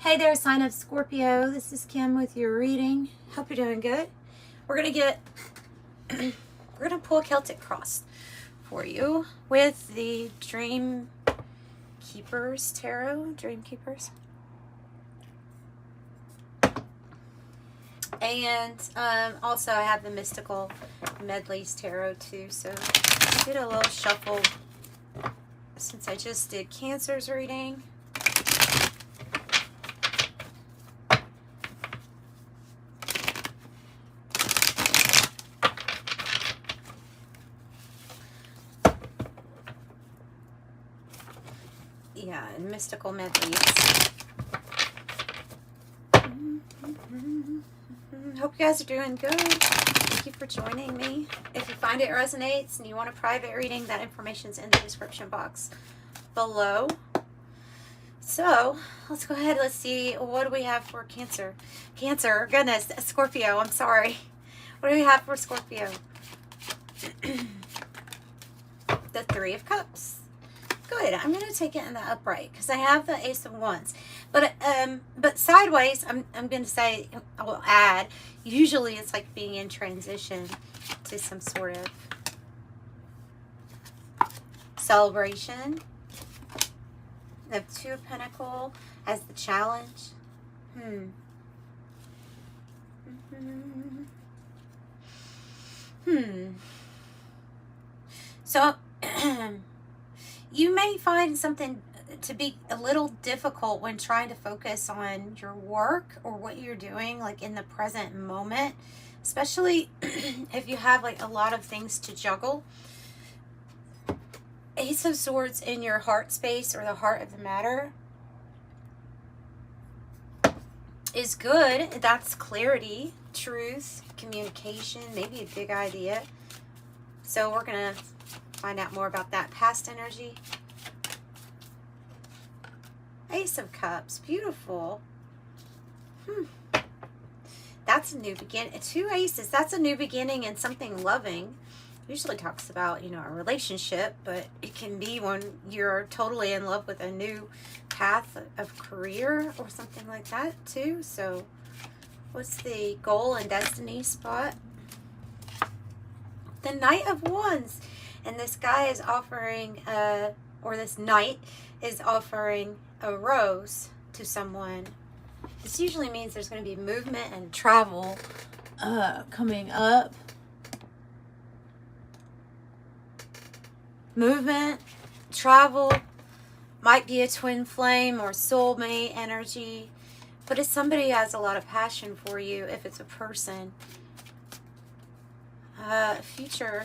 Hey there, sign of Scorpio. This is Kim with your reading. Hope you're doing good. We're gonna pull a Celtic Cross for you with the Dream Keepers Tarot, Dream Keepers. And also I have the Mystical Medleys Tarot too. So I did a little shuffle since I just did Cancer's reading. Yeah, and Mystical Medleys. Hope you guys are doing good. Thank you for joining me. If you find it resonates and you want a private reading, that information's in the description box below. So let's go ahead. Let's see, what do we have for Cancer? Goodness, Scorpio, I'm sorry. What do we have for Scorpio? The Three of Cups. Good. I'm going to take it in the upright because I have the Ace of Wands. But sideways, I'm going to say, I will add, usually it's like being in transition to some sort of celebration. The Two of Pentacles as the challenge. So, you may find something to be a little difficult when trying to focus on your work or what you're doing, like in the present moment, especially if you have like a lot of things to juggle. Ace of Swords in your heart space or the heart of the matter is good. That's clarity, truth, communication, maybe a big idea. So we're going to find out more about that. Past energy. Ace of Cups. Beautiful. That's a new beginning. Two aces. That's a new beginning and something loving. Usually talks about, you know, a relationship, but it can be when you're totally in love with a new path of career or something like that too. So what's the goal and destiny spot? The Knight of Wands. And this guy is offering, or this knight is offering a rose to someone. This usually means there's going to be movement and travel coming up. Movement, travel, might be a twin flame or soulmate energy. But it's somebody who has a lot of passion for you if it's a person. Future.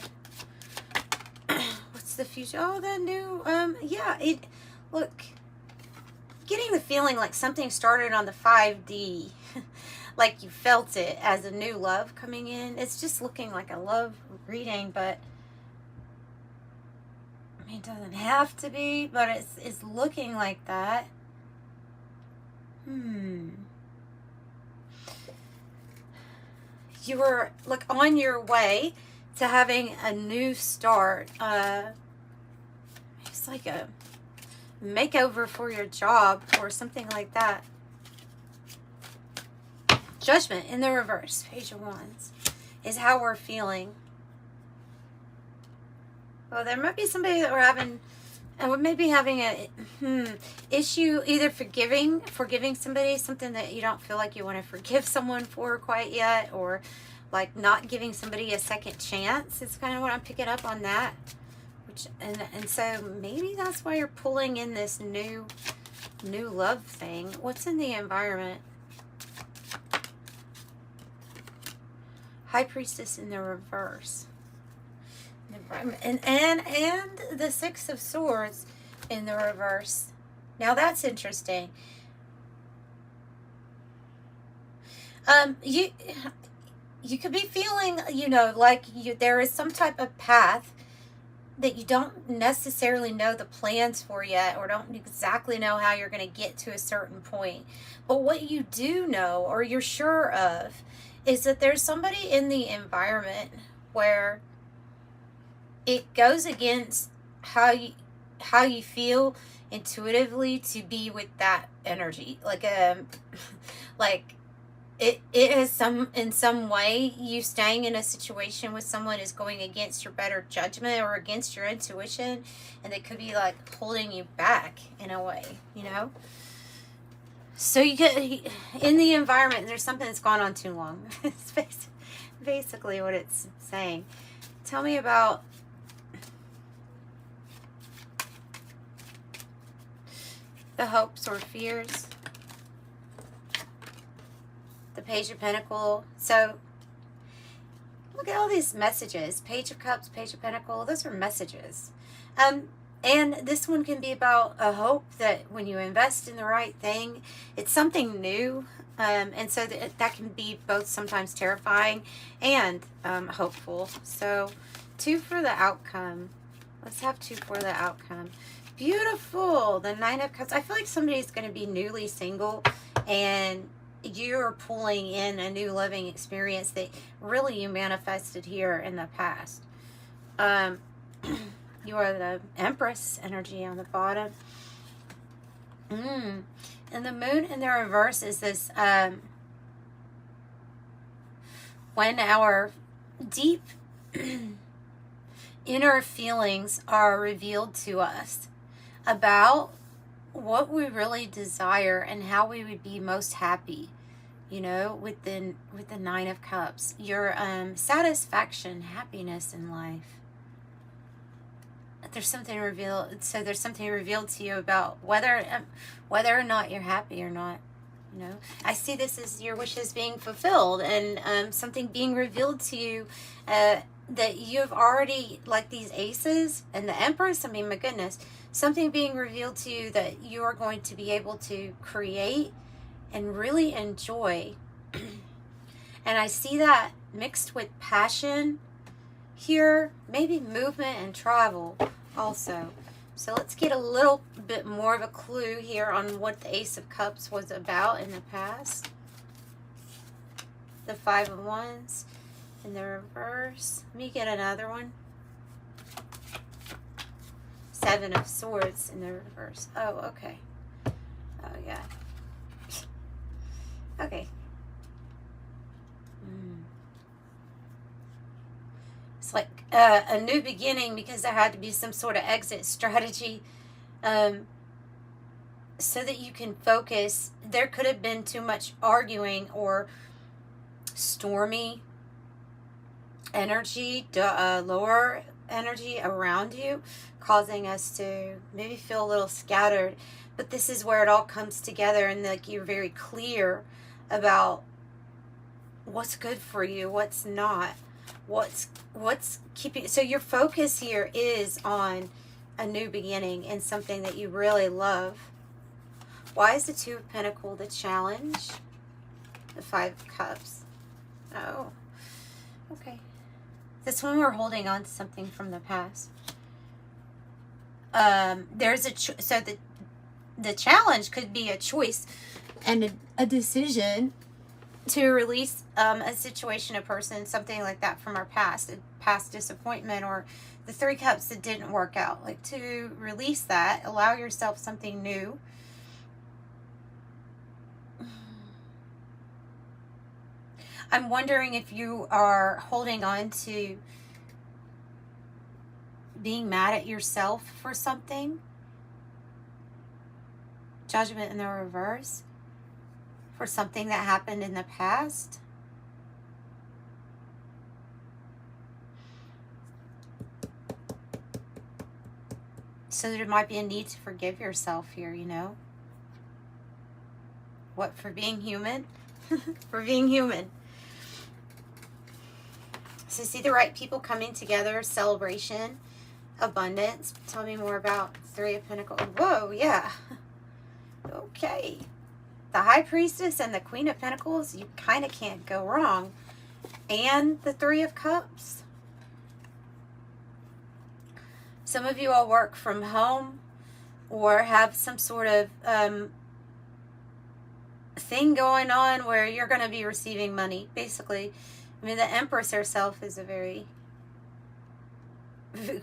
The future. Oh, the new yeah, look, getting the feeling like something started on the 5D like you felt it as a new love coming in. It's just looking like a love reading, but I mean, it doesn't have to be, but it's looking like that. You were like on your way to having a new start. It's like a makeover for your job or something like that. Judgment in the reverse, Page of Wands, is how we're feeling. Well, there might be somebody that we're having, and we may be having a issue either forgiving somebody, something that you don't feel like you want to forgive someone for quite yet, or like not giving somebody a second chance. It's kind of what I'm picking up on that. And so maybe that's why you're pulling in this new love thing. What's in the environment? High Priestess in the reverse. And the Six of Swords in the reverse. Now that's interesting. You could be feeling, you know, like there is some type of path that you don't necessarily know the plans for yet, or don't exactly know how you're going to get to a certain point. But what you do know, or you're sure of, is that there's somebody in the environment where it goes against how you feel intuitively to be with that energy. Like it is in some way you staying in a situation with someone is going against your better judgment or against your intuition, and they could be like holding you back in a way, you know. So you get in the environment, there's something that's gone on too long. It's basically what it's saying. Tell me about the hopes or fears. The Page of Pentacles. So look at all these messages. Page of Cups, Page of Pentacles. Those are messages. And this one can be about a hope that when you invest in the right thing, it's something new. And so that can be both sometimes terrifying and hopeful. So 2 for the outcome. Let's have 2 for the outcome. Beautiful. The 9 of Cups. I feel like somebody's going to be newly single, and you're pulling in a new living experience that really you manifested here in the past. You are the Empress energy on the bottom. And the Moon in the reverse is this, when our deep inner feelings are revealed to us about what we really desire and how we would be most happy, you know, with the 9 of Cups. Your satisfaction, happiness in life. There's something revealed. So there's something revealed to you about whether or not you're happy or not. You know, I see this as your wishes being fulfilled, and something being revealed to you that you've already, like these aces and the Empress. I mean, my goodness, something being revealed to you that you are going to be able to create and really enjoy. And I see that mixed with passion here, maybe movement and travel also. So let's get a little bit more of a clue here on what the Ace of Cups was about in the past. The 5 of Wands in the reverse. Let me get another one. 7 of Swords in the reverse. Oh, okay. Oh, yeah. Okay. It's like a new beginning, because there had to be some sort of exit strategy so that you can focus. There could have been too much arguing or stormy energy, lower energy around you, causing us to maybe feel a little scattered. But this is where it all comes together, and like you're very clear about what's good for you, what's not, what's keeping. So your focus here is on a new beginning and something that you really love. Why is the 2 of Pentacles the challenge? The 5 of Cups. Oh, okay. This one, we're holding on to something from the past. There's so the challenge could be a choice and a decision to release a situation, a person, something like that from our past, a past disappointment, or the 3 Cups that didn't work out. Like to release that, allow yourself something new. I'm wondering if you are holding on to being mad at yourself for something. Judgment in the reverse. For something that happened in the past. So there might be a need to forgive yourself here, you know. What, for being human? For being human. So see the right people coming together, celebration, abundance. Tell me more about 3 of Pentacles. Whoa, yeah. Okay. The High Priestess and the Queen of Pentacles, you kind of can't go wrong. And the 3 of Cups. Some of you all work from home or have some sort of thing going on where you're going to be receiving money, basically. I mean, the Empress herself is a very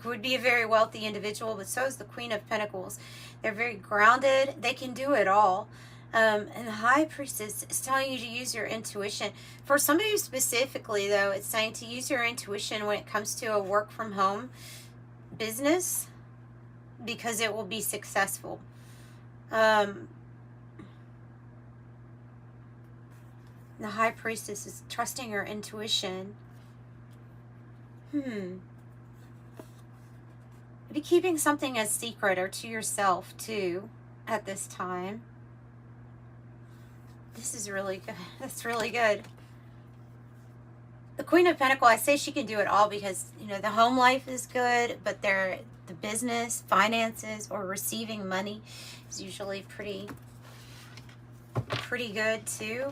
would be a very wealthy individual, but so is the Queen of Pentacles. They're very grounded. They can do it all. And the High Priestess is telling you to use your intuition. For somebody specifically, though, it's saying to use your intuition when it comes to a work from home business, because it will be successful. The High Priestess is trusting her intuition. Be keeping something as secret or to yourself too at this time. This is really good. That's really good. The Queen of Pentacles, I say she can do it all because, you know, the home life is good, but the business, finances, or receiving money is usually pretty good too.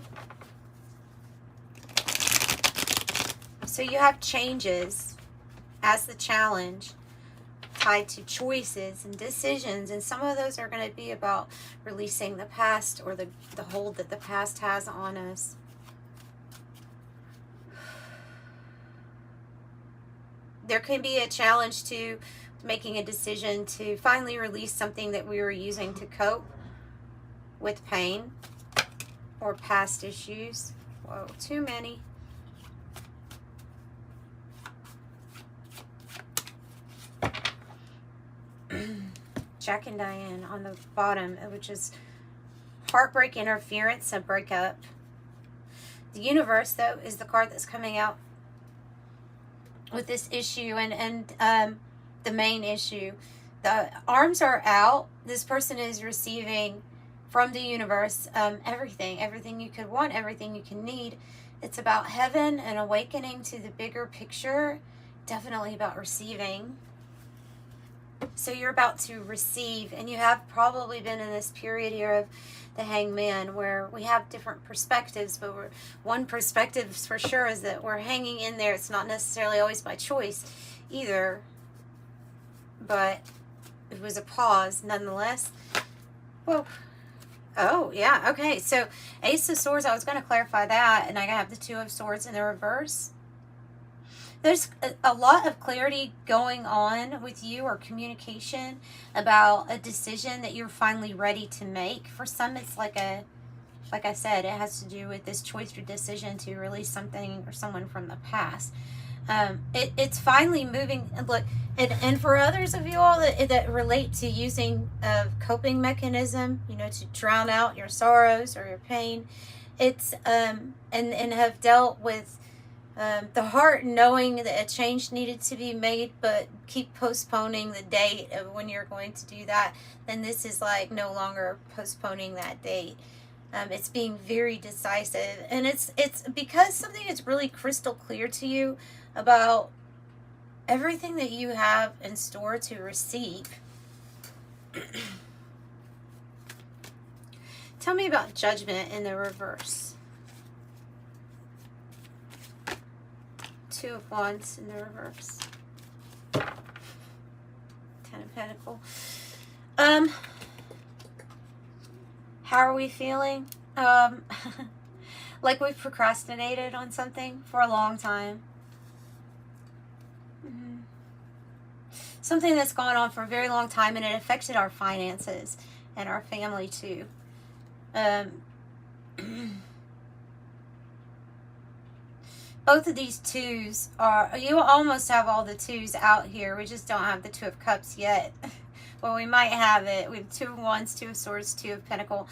So you have changes as the challenge tied to choices and decisions, and some of those are going to be about releasing the past or the hold that the past has on us. There can be a challenge to making a decision to finally release something that we were using to cope with pain or past issues. Whoa, too many. Jack and Diane on the bottom, which is heartbreak, interference, a breakup. The Universe, though, is the card that's coming out with this issue and the main issue. The arms are out. This person is receiving from the universe everything you could want, everything you can need. It's about heaven and awakening to the bigger picture. Definitely about receiving. So you're about to receive, and you have probably been in this period here of the Hangman where we have different perspectives, but one perspective for sure is that we're hanging in there. It's not necessarily always by choice either, but it was a pause nonetheless. Whoa. Oh, yeah, okay. So Ace of Swords, I was going to clarify that, and I have the Two of Swords in the reverse. There's a lot of clarity going on with you, or communication about a decision that you're finally ready to make. For some, it's like I said, it has to do with this choice or decision to release something or someone from the past. It's finally moving. Look, and for others of you all that relate to using a coping mechanism, you know, to drown out your sorrows or your pain, it's and have dealt with the heart knowing that a change needed to be made, but keep postponing the date of when you're going to do that, then this is like no longer postponing that date. It's being very decisive, and it's because something is really crystal clear to you about everything that you have in store to receive. Tell me about Judgment in the reverse. Two of Wands in the reverse. 10 of Pentacles. How are we feeling? Like we've procrastinated on something for a long time. Something that's gone on for a very long time, and it affected our finances and our family too. Both of these twos are, you almost have all the twos out here. We just don't have the Two of Cups yet. Well, we might have it. We have Two of Wands, Two of Swords, Two of Pentacles.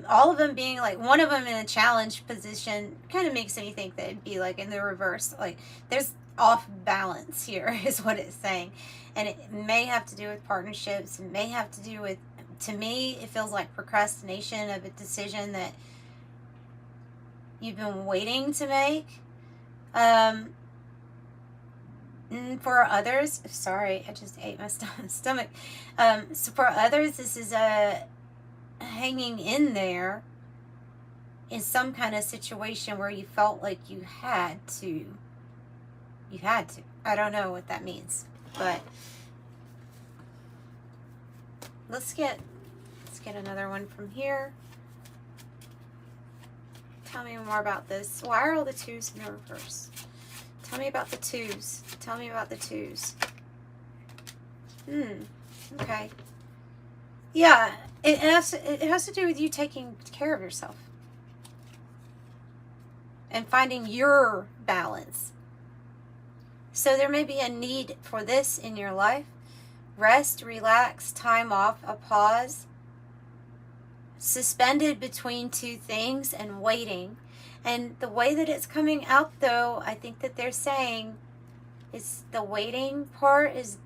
All of them being like, one of them in a challenge position kind of makes me think that it'd be like in the reverse. Like there's off balance here is what it's saying. And it may have to do with partnerships. It may have to do with, to me, it feels like procrastination of a decision that you've been waiting to make. For others, sorry, I just ate my stomach. So for others, this is a hanging in there in some kind of situation where you felt like you had to. I don't know what that means, but let's get another one from here. Tell me more about this. Why are all the twos in the reverse? Tell me about the twos. Tell me about the twos. Okay. Yeah, it has to do with you taking care of yourself and finding your balance. So there may be a need for this in your life. Rest, relax, time off, a pause, suspended between two things and waiting. And the way that it's coming out, though, I think that they're saying is the waiting part is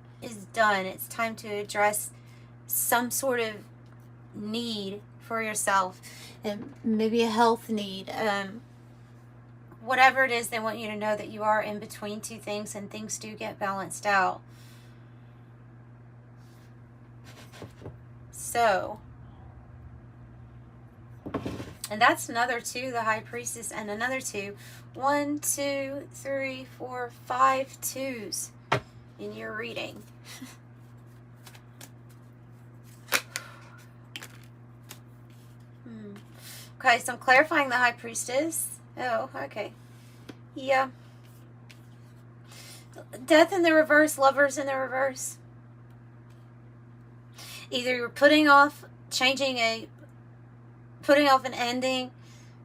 done. It's time to address some sort of need for yourself, and maybe a health need. Whatever it is, they want you to know that you are in between two things, and things do get balanced out. So, and that's another 2, the High Priestess, and another 2. 1, 2, 3, 4, 5 2s in your reading. Okay, so I'm clarifying the High Priestess. Oh, okay. Yeah. Death in the reverse, Lovers in the reverse. Either you're putting off an ending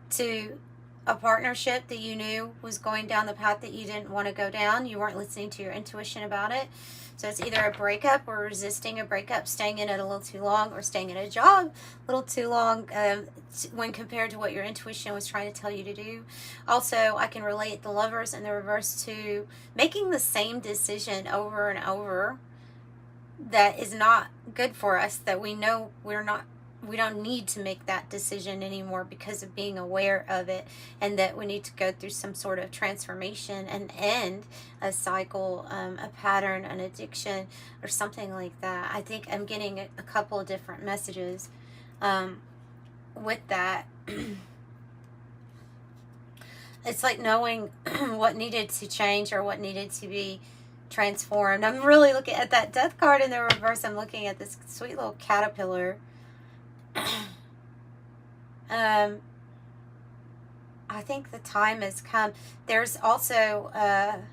to a partnership that you knew was going down the path that you didn't want to go down. You weren't listening to your intuition about it. So it's either a breakup or resisting a breakup, staying in it a little too long, or staying in a job a little too long when compared to what your intuition was trying to tell you to do. Also, I can relate the Lovers in the reverse to making the same decision over and over that is not good for us, that we know we don't need to make that decision anymore because of being aware of it, and that we need to go through some sort of transformation and end a cycle, a pattern, an addiction, or something like that. I think I'm getting a couple of different messages with that. It's like knowing what needed to change or what needed to be transformed. I'm really looking at that Death card in the reverse. I'm looking at this sweet little caterpillar. I think the time has come. There's also an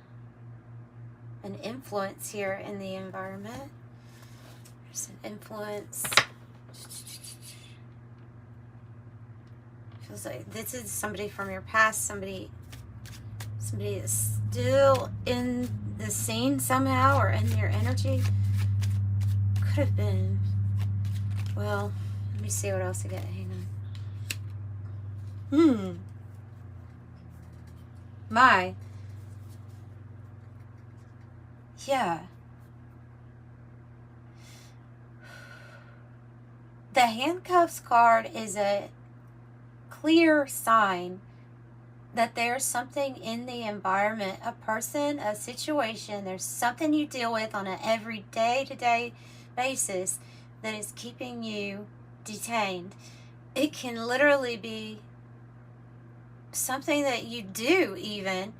influence here in the environment. There's an influence. Feels like this is somebody from your past, somebody is still in the scene somehow, or in your energy. Could have been, well, let me see what else I get. Hang on. My. Yeah. The handcuffs card is a clear sign that there's something in the environment, a person, a situation, there's something you deal with on an every day-to-day basis that is keeping you detained. It can literally be something that you do, even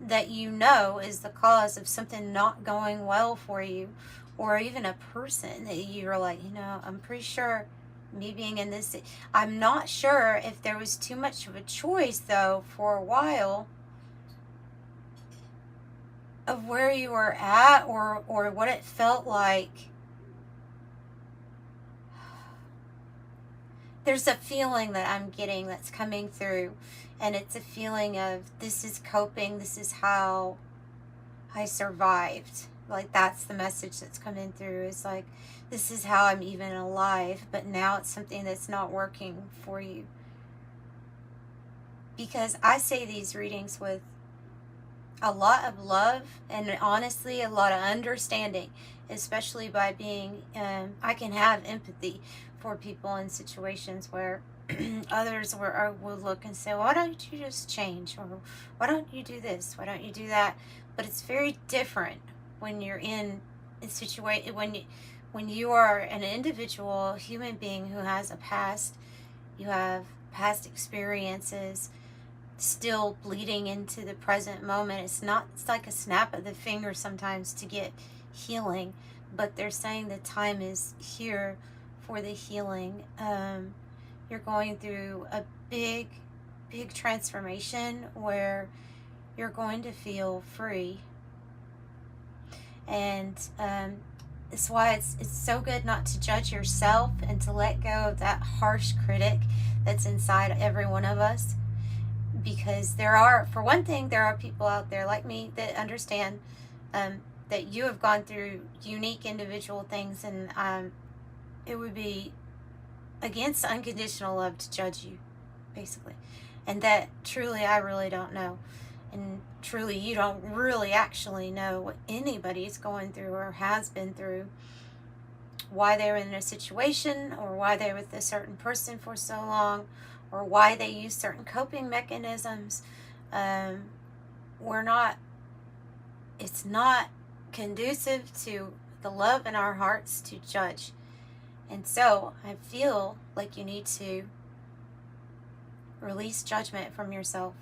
that you know is the cause of something not going well for you, or even a person that you're like, I'm pretty sure me being in this, I'm not sure if there was too much of a choice though for a while of where you were at, or what it felt like. There's a feeling that I'm getting that's coming through, and it's a feeling of, this is coping, this is how I survived. Like, that's the message that's coming through. It's like, this is how I'm even alive, but now it's something that's not working for you. Because I say these readings with a lot of love and honestly a lot of understanding, especially by being, I can have empathy for people in situations where others will look and say, why don't you just change? Or why don't you do this? Why don't you do that? But it's very different when you're in a situation, when you are an individual human being who has a past, you have past experiences still bleeding into the present moment. It's like a snap of the finger sometimes to get healing, but they're saying the time is here for the healing. You're going through a big transformation where you're going to feel free. And it's why it's so good not to judge yourself and to let go of that harsh critic that's inside every one of us. Because there are, for one thing, there are people out there like me that understand that you have gone through unique individual things, and it would be against unconditional love to judge you, basically. And that truly, I really don't know. And truly, you don't really actually know what anybody's going through or has been through, why they're in a situation, or why they're with a certain person for so long, or why they use certain coping mechanisms. It's not conducive to the love in our hearts to judge. And so I feel like you need to release judgment from yourself.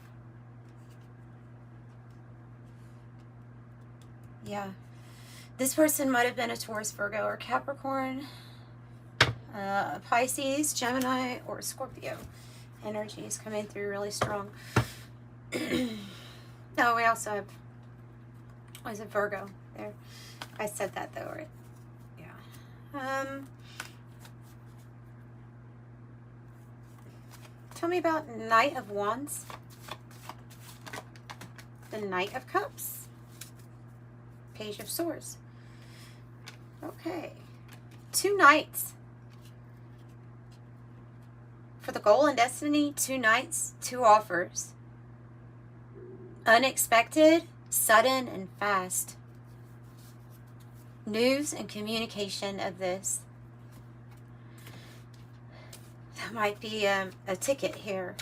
Yeah. This person might have been a Taurus, Virgo, or Capricorn, Pisces, Gemini, or Scorpio. Energy is coming through really strong. Oh, we also have, was it Virgo there? I said that though, right? Yeah. Tell me about Knight of Wands, the Knight of Cups, Page of Swords. Okay. 2 knights. For the goal and destiny, 2 knights, 2 offers. Unexpected, sudden, and fast. News and communication of this. That might be a ticket here.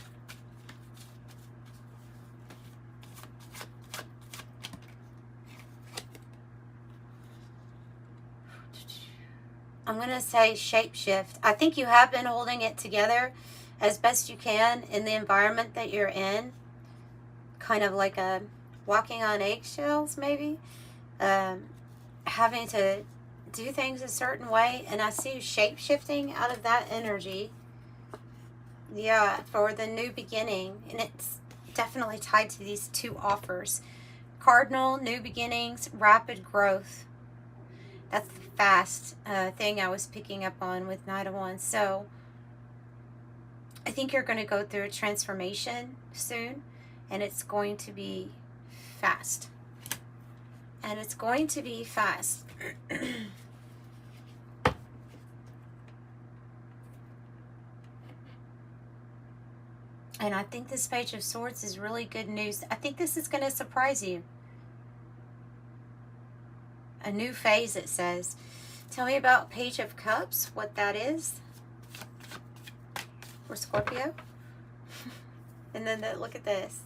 I'm going to say shapeshift. I think you have been holding it together as best you can in the environment that you're in. Kind of like a walking on eggshells, maybe. Having to do things a certain way. And I see you shape-shifting out of that energy. Yeah, for the new beginning. And it's definitely tied to these 2 offers. Cardinal, new beginnings, rapid growth. That's the fast thing I was picking up on with Knight of Wands. So I think you're going to go through a transformation soon. And it's going to be fast. And it's going to be fast. And I think this Page of Swords is really good news. I think this is going to surprise you. A new phase, it says. Tell me about Page of Cups, what that is. For Scorpio. And then look at this.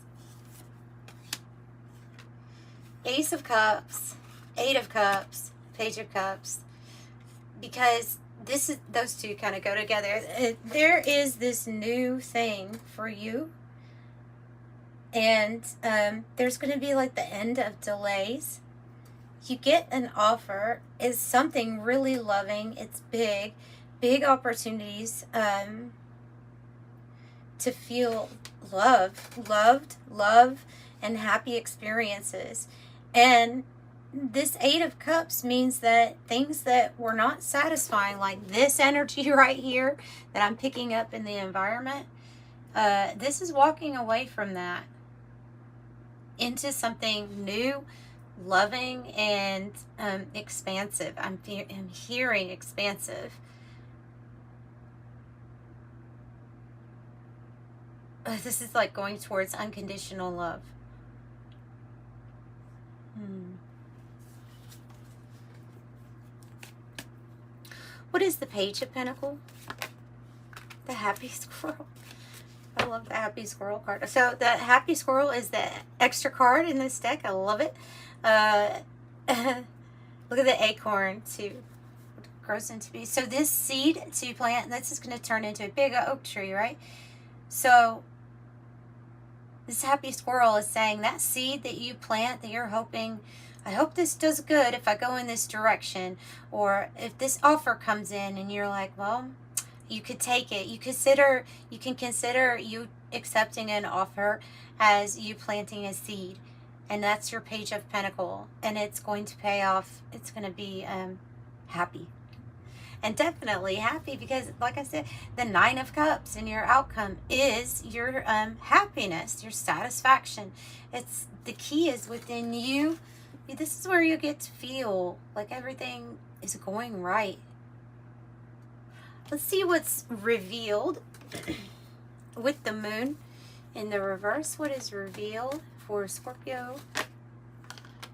Ace of Cups, 8 of Cups, Page of Cups. Because this is, those two kind of go together. There is this new thing for you. And there's going to be like the end of delays. You get an offer. It's something really loving. It's big. Big opportunities to feel loved, and happy experiences. And this 8 of Cups means that things that were not satisfying, like this energy right here that I'm picking up in the environment, this is walking away from that into something new, loving, and expansive. I'm hearing expansive. This is like going towards unconditional love. What is the Page of Pentacles? The Happy Squirrel. I love the Happy Squirrel card. So the Happy Squirrel is the extra card in this deck. I love it. Look at the acorn too. What it grows into be. So this seed to plant, this is going to turn into a big oak tree, right? So this Happy Squirrel is saying that seed that you plant, that you're hoping, I hope this does good if I go in this direction. Or if this offer comes in and you're like, well, you could take it. You can consider you accepting an offer as you planting a seed. And that's your Page of Pentacles. And it's going to pay off. It's going to be happy. And definitely happy because, like I said, the Nine of Cups and your outcome is your happiness, your satisfaction. It's the key is within you. This is where you get to feel like everything is going right. Let's see what's revealed with the moon in the reverse. What is revealed for Scorpio?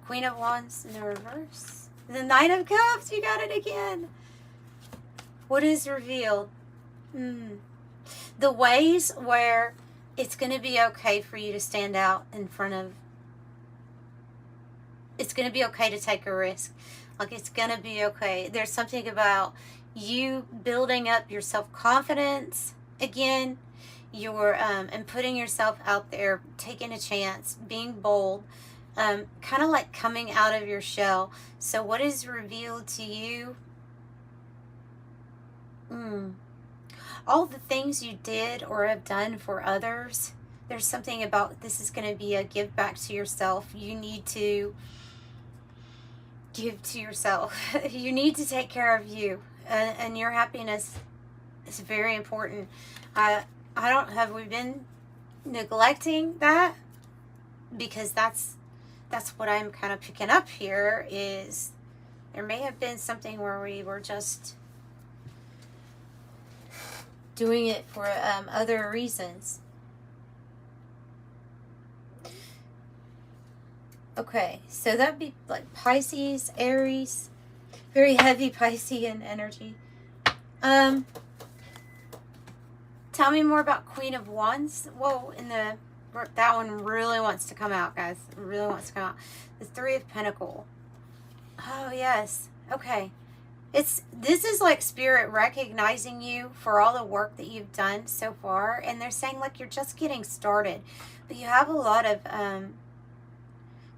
Queen of Wands in the reverse. The Nine of Cups, you got it again. What is revealed? The ways where it's going to be okay for you to stand out in front of. It's going to be okay to take a risk. Like, it's going to be okay. There's something about you building up your self-confidence again. Your and putting yourself out there, taking a chance, being bold, kind of like coming out of your shell. So what is revealed to you? All the things you did or have done for others, there's something about this is going to be a give back to yourself. You need to give to yourself. You need to take care of you, and your happiness is very important. Have we been neglecting that? Because that's what I'm kind of picking up here, is there may have been something where we were just doing it for other reasons. Okay, so that'd be like Pisces, Aries, very heavy Piscean energy. Tell me more about Queen of Wands. Whoa, that one really wants to come out, guys. It really wants to come out. The Three of Pentacles. Oh yes. Okay. This is like Spirit recognizing you for all the work that you've done so far, and they're saying like you're just getting started, but you have a lot of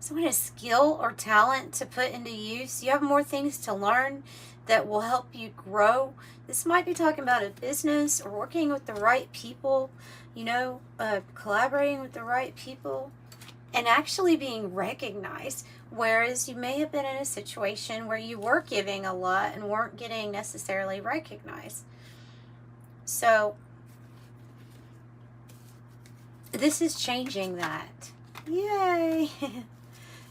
some kind of skill or talent to put into use. You have more things to learn that will help you grow. This might be talking about a business or working with the right people, collaborating with the right people and actually being recognized. Whereas you may have been in a situation where you were giving a lot and weren't getting necessarily recognized. So this is changing that. Yay!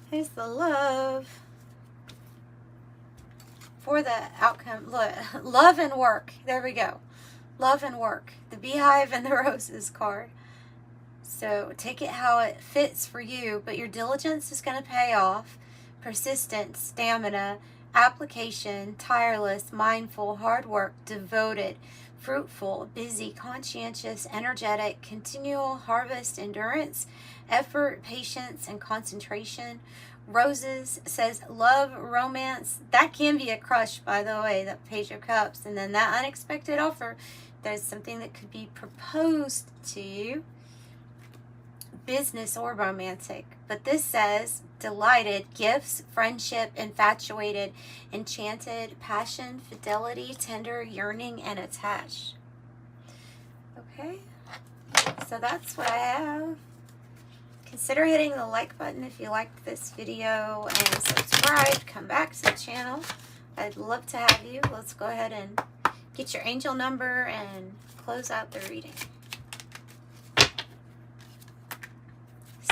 Here's the love. For the outcome, look, love and work. There we go. Love and work. The Beehive and the Roses card. So take it how it fits for you, but your diligence is going to pay off. Persistence, stamina, application, tireless, mindful, hard work, devoted, fruitful, busy, conscientious, energetic, continual harvest, endurance, effort, patience, and concentration. Roses says love, romance. That can be a crush, by the way, that Page of Cups. And then that unexpected offer, there's something that could be proposed to you, business or romantic. But this says delighted, gifts, friendship, infatuated, enchanted, passion, fidelity, tender, yearning, and attached. Okay, so that's what I have. Consider hitting the like button if you liked this video, and subscribe. Come back to the channel. I'd love to have you. Let's go ahead and get your angel number and close out the reading.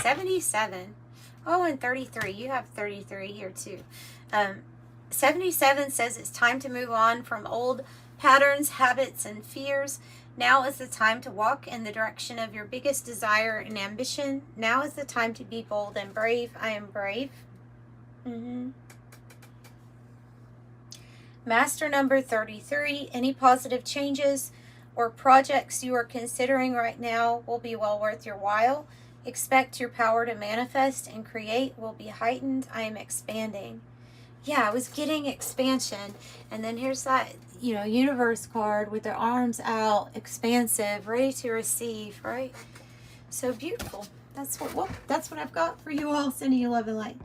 77. Oh, and 33. You have 33 here too. 77 says it's time to move on from old patterns, habits, and fears. Now is the time to walk in the direction of your biggest desire and ambition. Now is the time to be bold and brave. I am brave. Master number 33. Any positive changes or projects you are considering right now will be well worth your while. Expect your power to manifest and create will be heightened. I am expanding. Yeah, I was getting expansion. And then here's that, universe card with their arms out, expansive, ready to receive, right? So beautiful. That's what I've got for you all. Sending you love and light.